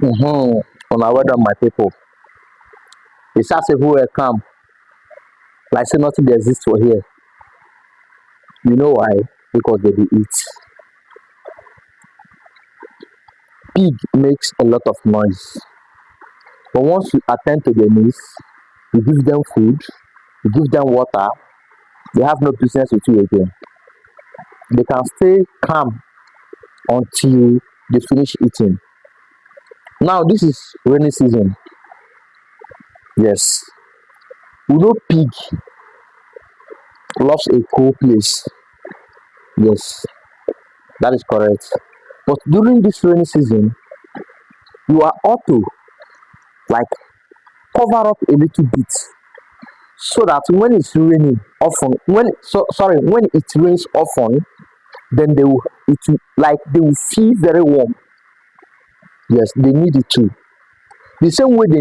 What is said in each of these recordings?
On our weather, my people, it's as if we were calm, like say nothing dey exist for here. You know why? Because they dey eat. Pig makes a lot of noise, but once you attend to their needs, you give them food, you give them water, they have no business with you again. They can stay calm until they finish eating. Now this is rainy season. Yes, we know pig loves a cool place. Yes, that is correct. But during this rainy season, you are ought to like cover up a little bit so that when it's raining often, when it rains often, then they will feel very warm. Yes, they need it too. The same way they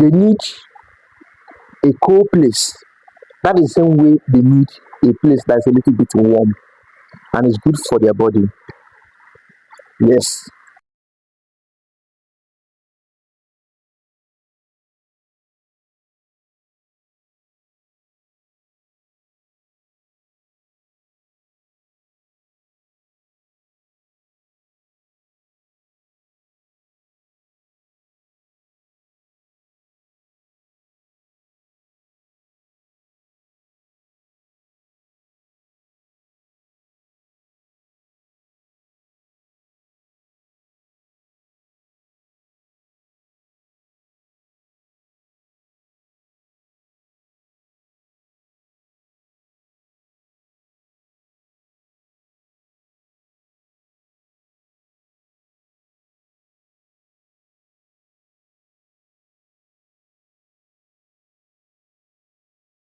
need a cold place. That is the same way they need a place that's a little bit warm and it's good for their body. Yes.